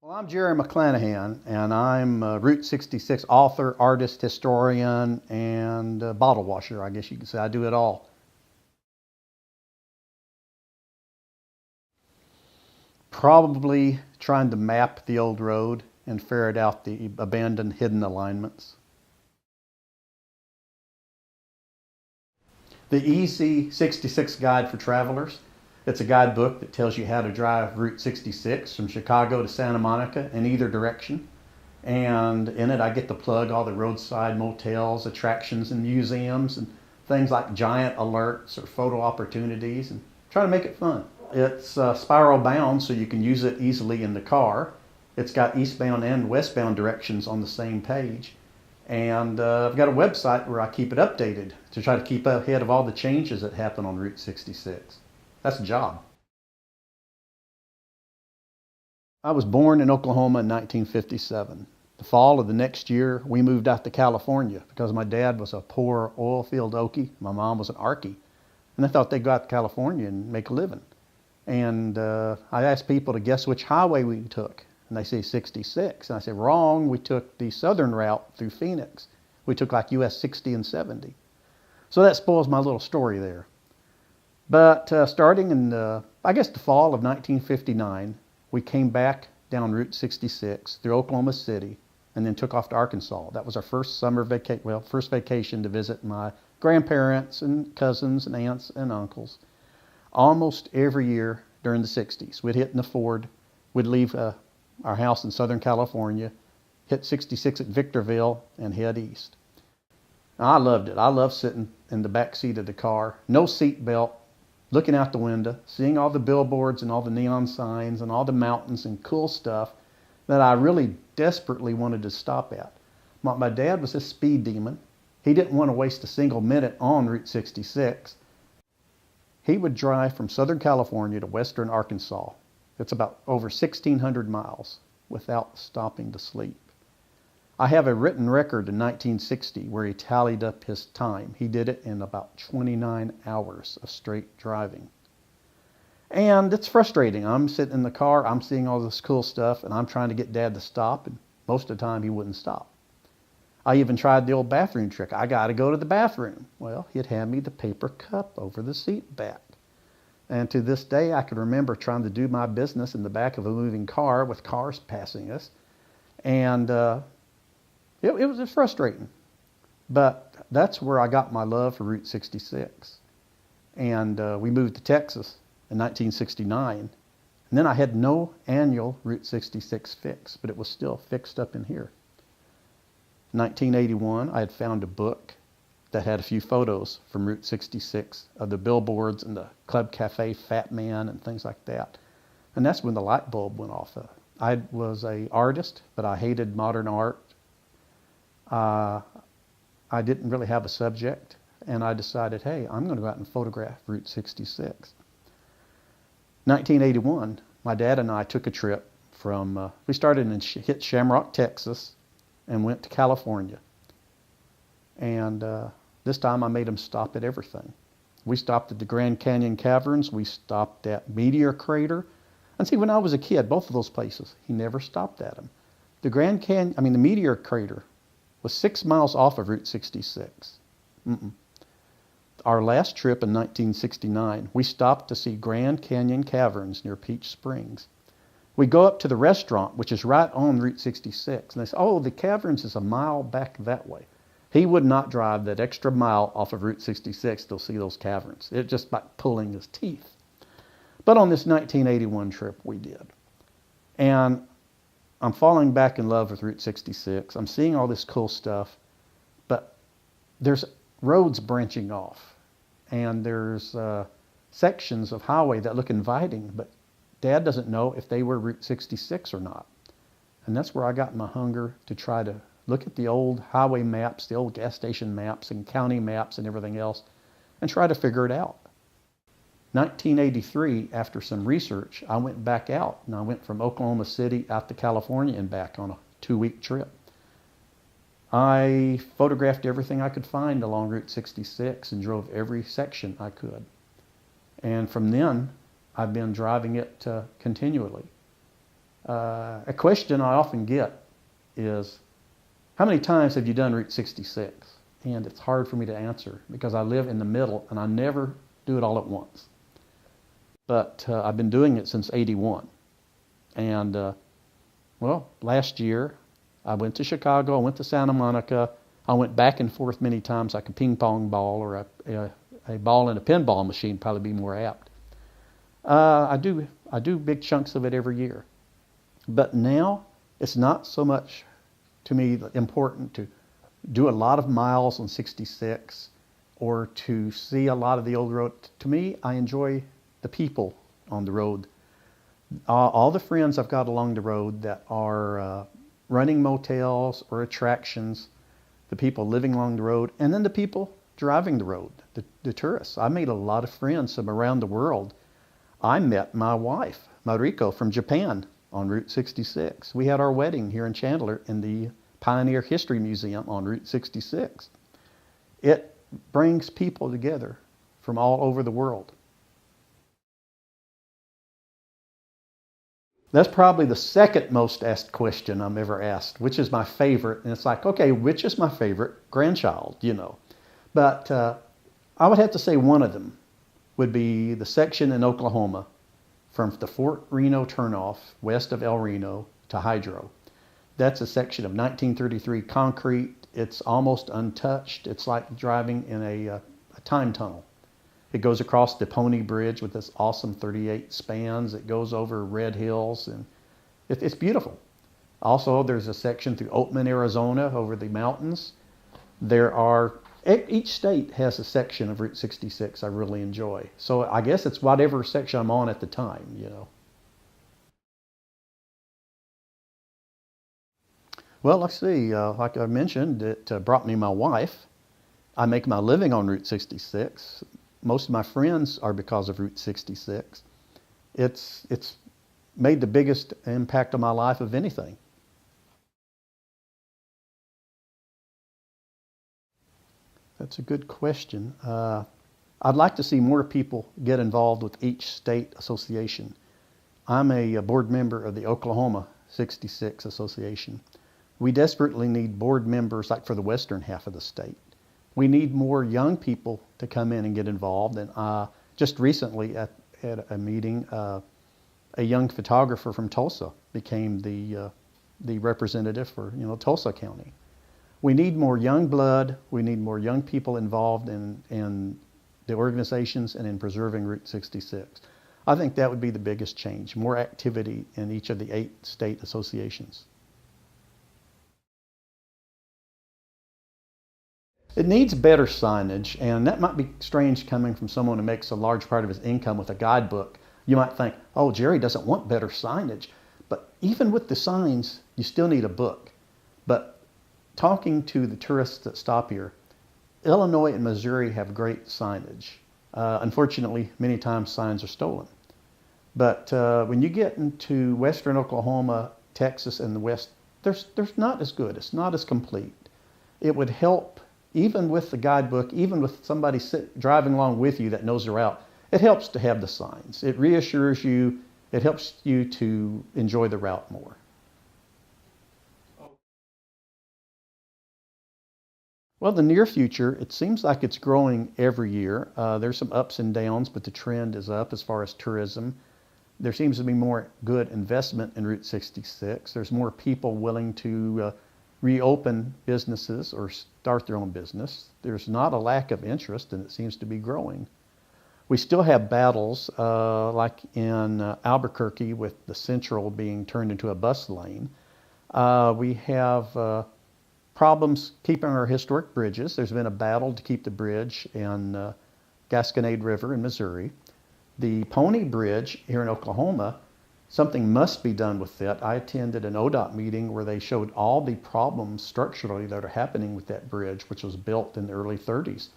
Well, I'm Jerry McClanahan, and I'm a Route 66 author, artist, historian, and bottle washer, I guess you could say. I do it all. Probably trying to map the old road and ferret out the abandoned hidden alignments. The Easy 66 Guide for Travelers. It's a guidebook that tells you how to drive Route 66 from Chicago to Santa Monica in either direction. And in it, I get to plug all the roadside motels, attractions, and museums, and things like giant alerts or photo opportunities, and try to make it fun. It's spiral bound, so you can use it easily in the car. It's got eastbound and westbound directions on the same page. And I've got a website where I keep it updated to try to keep ahead of all the changes that happen on Route 66. That's a job. I was born in Oklahoma in 1957. The fall of the next year, we moved out to California because my dad was a poor oil field Okie. My mom was an Arkie. And they thought they'd go out to California and make a living. And I asked people to guess which highway we took. And they say 66. And I said, wrong, we took the southern route through Phoenix. We took like US 60 and 70. So that spoils my little story there. But starting in, I guess, the fall of 1959, we came back down Route 66 through Oklahoma City and then took off to Arkansas. That was our first first vacation to visit my grandparents and cousins and aunts and uncles. Almost every year during the 60s, we'd hit in a Ford, we'd leave our house in Southern California, hit 66 at Victorville, and head east. I loved it. I loved sitting in the back seat of the car, no seat belt, looking out the window, seeing all the billboards and all the neon signs and all the mountains and cool stuff that I really desperately wanted to stop at. My dad was a speed demon. He didn't want to waste a single minute on Route 66. He would drive from Southern California to western Arkansas. It's about over 1,600 miles without stopping to sleep. I have a written record in 1960 where he tallied up his time. He did it in about 29 hours of straight driving. And it's frustrating. I'm sitting in the car, I'm seeing all this cool stuff, and I'm trying to get Dad to stop, and most of the time he wouldn't stop. I even tried the old bathroom trick. I got to go to the bathroom. Well, he'd hand me the paper cup over the seat back. And to this day, I can remember trying to do my business in the back of a moving car with cars passing us. And it was frustrating. But that's where I got my love for Route 66. And we moved to Texas in 1969. And then I had no annual Route 66 fix, but it was still fixed up in here. In 1981, I had found a book that had a few photos from Route 66 of the billboards and the Club Cafe Fat Man and things like that. And that's when the light bulb went off. I was an artist, but I hated modern art. I didn't really have a subject, and I decided, hey, I'm going to go out and photograph Route 66. 1981, my dad and I took a trip from, we started in hit Shamrock, Texas, and went to California. And this time I made him stop at everything. We stopped at the Grand Canyon Caverns. We stopped at Meteor Crater. And see, when I was a kid, both of those places, he never stopped at them. The Meteor Crater was 6 miles off of Route 66. Our last trip in 1969, we stopped to see Grand Canyon Caverns near Peach Springs. We go up to the restaurant, which is right on Route 66, and they say, oh, the caverns is a mile back that way. He would not drive that extra mile off of Route 66 to see those caverns. It's just like pulling his teeth. But on this 1981 trip, we did. And I'm falling back in love with Route 66. I'm seeing all this cool stuff, but there's roads branching off, and there's sections of highway that look inviting, but Dad doesn't know if they were Route 66 or not. And that's where I got my hunger to try to look at the old highway maps, the old gas station maps and county maps and everything else, and try to figure it out. 1983, after some research, I went back out, and I went from Oklahoma City out to California and back on a 2-week trip. I photographed everything I could find along Route 66 and drove every section I could. And from then, I've been driving it continually. A question I often get is, how many times have you done Route 66? And it's hard for me to answer because I live in the middle and I never do it all at once. But I've been doing it since '81. And well, last year I went to Chicago, I went to Santa Monica, I went back and forth many times like a ping pong ball or a ball in a pinball machine, probably be more apt. I do big chunks of it every year. But now it's not so much to me important to do a lot of miles on 66 or to see a lot of the old road. To me, I enjoy the people on the road. All the friends I've got along the road that are running motels or attractions, the people living along the road, and then the people driving the road, the tourists. I made a lot of friends from around the world. I met my wife, Mariko, from Japan on Route 66. We had our wedding here in Chandler in the Pioneer History Museum on Route 66. It brings people together from all over the world. That's probably the second most asked question I'm ever asked, which is my favorite. And it's like, okay, which is my favorite grandchild, you know? But I would have to say one of them would be the section in Oklahoma from the Fort Reno turnoff west of El Reno to Hydro. That's a section of 1933 concrete. It's almost untouched. It's like driving in a time tunnel. It goes across the Pony Bridge with this awesome 38 spans. It goes over red hills, and it's beautiful. Also, there's a section through Oatman, Arizona, over the mountains. Each state has a section of Route 66 I really enjoy. So I guess it's whatever section I'm on at the time, you know. Well, let's see. Like I mentioned, it brought me my wife. I make my living on Route 66. Most of my friends are because of Route 66. It's made the biggest impact on my life of anything. That's a good question. I'd like to see more people get involved with each state association. I'm a board member of the Oklahoma 66 Association. We desperately need board members like for the western half of the state. We need more young people to come in and get involved. And just recently at a meeting, a young photographer from Tulsa became the representative for Tulsa County. We need more young blood. We need more young people involved in the organizations and in preserving Route 66. I think that would be the biggest change, more activity in each of the 8 state associations. It needs better signage, and that might be strange coming from someone who makes a large part of his income with a guidebook. You might think, oh, Jerry doesn't want better signage. But even with the signs, you still need a book. But talking to the tourists that stop here, Illinois and Missouri have great signage. Unfortunately, many times signs are stolen. But when you get into western Oklahoma, Texas, and the west, there's not as good. It's not as complete. It would help. Even with the guidebook, even with somebody driving along with you that knows the route, it helps to have the signs. It reassures you. It helps you to enjoy the route more. Well, the near future, it seems like it's growing every year. There's some ups and downs, but the trend is up as far as tourism. There seems to be more good investment in Route 66. There's more people willing to reopen businesses or start their own business. There's not a lack of interest, and it seems to be growing. We still have battles like in Albuquerque with the Central being turned into a bus lane. We have problems keeping our historic bridges. There's been a battle to keep the bridge in Gasconade River in Missouri. The Pony Bridge here in Oklahoma, something must be done with that. I attended an ODOT meeting where they showed all the problems structurally that are happening with that bridge, which was built in the early 30s.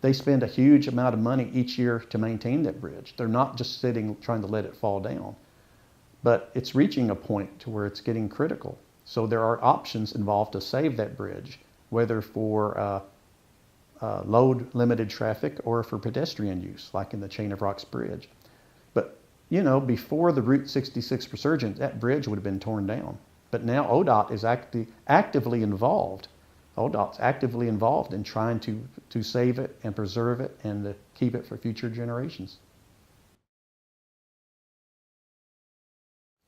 They spend a huge amount of money each year to maintain that bridge. They're not just sitting trying to let it fall down. But it's reaching a point to where it's getting critical. So there are options involved to save that bridge, whether for load limited traffic or for pedestrian use, like in the Chain of Rocks Bridge. But before the Route 66 resurgence, that bridge would have been torn down. But now ODOT is actively involved. ODOT's actively involved in trying to save it and preserve it and to keep it for future generations.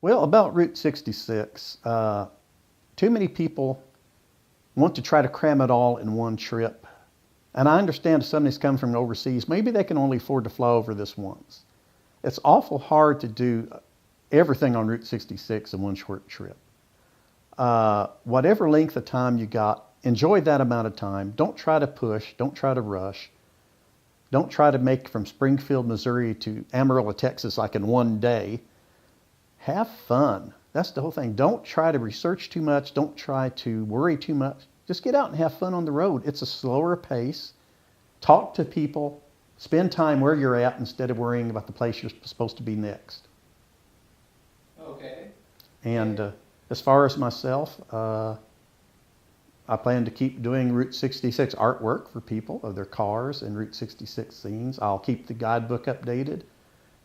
Well, about Route 66, too many people want to try to cram it all in one trip. And I understand if somebody's coming from overseas, maybe they can only afford to fly over this once. It's awful hard to do everything on Route 66 in one short trip. Whatever length of time you got, enjoy that amount of time. Don't try to push. Don't try to rush. Don't try to make from Springfield, Missouri to Amarillo, Texas like in one day. Have fun. That's the whole thing. Don't try to research too much. Don't try to worry too much. Just get out and have fun on the road. It's a slower pace. Talk to people. Spend time where you're at instead of worrying about the place you're supposed to be next. Okay. And as far as myself, I plan to keep doing Route 66 artwork for people of their cars and Route 66 scenes. I'll keep the guidebook updated.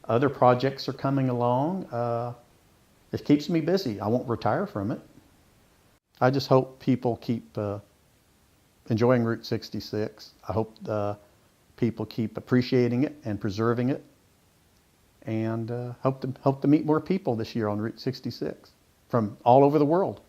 Other projects are coming along. It keeps me busy. I won't retire from it. I just hope people keep enjoying Route 66. I hope people keep appreciating it and preserving it, and hope to meet more people this year on Route 66 from all over the world.